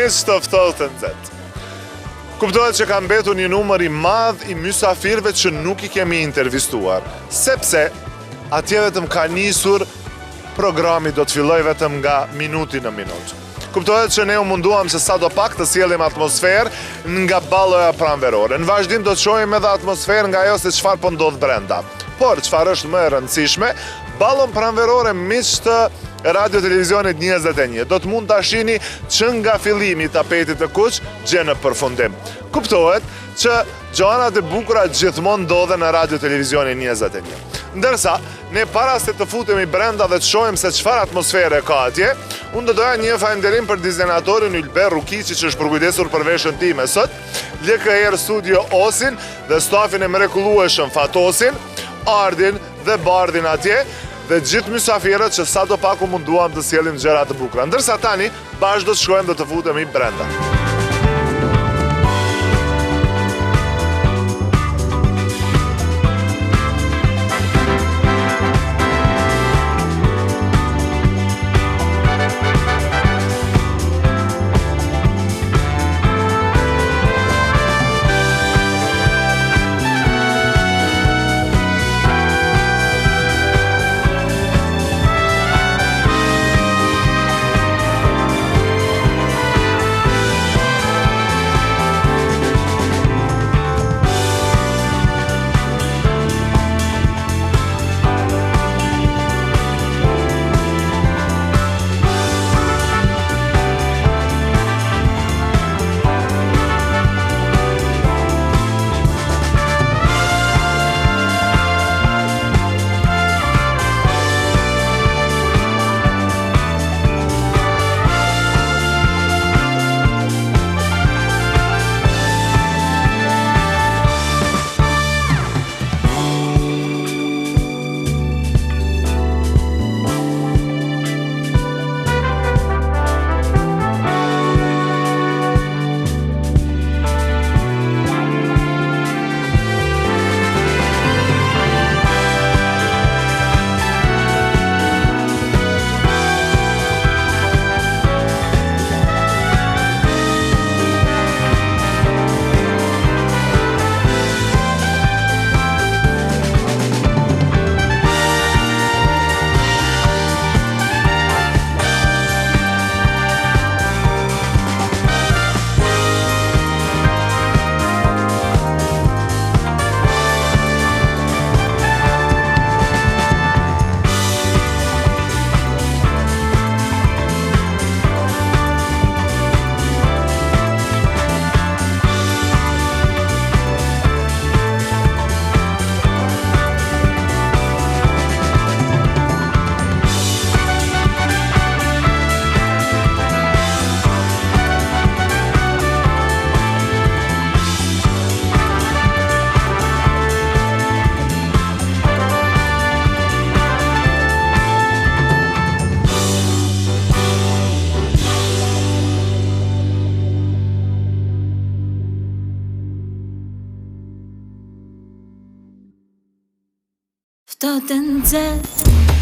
miq të ftohtë nxehtë. Kuptohet që ka mbetur një numër i madh i mysafirëve që nuk i kemi intervistuar, sepse atje vetëm ka nisur programi do të filloj vetëm nga minuti në minutë. Kuptohet që ne u munduam se sa do pak të sjellim atmosferë nga balloja pranverore. Në vazhdim do të shohim edhe atmosferë nga ajo se çfarë po ndodh brenda. Por çfarë është më e rëndësishme, ballon pranverore miq të Radio Televizionit 21 do të mund ta shihni që nga fillimi i tapetit të kuq gjë në përfundim. Kuptohet që gjërat e bukura gjithmonë ndodhen në Radio Televizionin 21. Ndërsa ne para se të futemi brenda dhe të shohim se çfarë atmosfere ka atje, unë do doja një falënderim për dizenatorin Ylber Rukici që është përkujdesur për veshën time sot, LKR Studio Osin dhe stafin e mrekullueshëm Fatosin, Ardin dhe Bardin atje, dhe gjithë mysafirët që sa do pak u munduam të sjellim gjëra të bukura. Ndërsa tani, bashkë do të shkojmë dhe të futemi brenda. Ftohtë nxehtë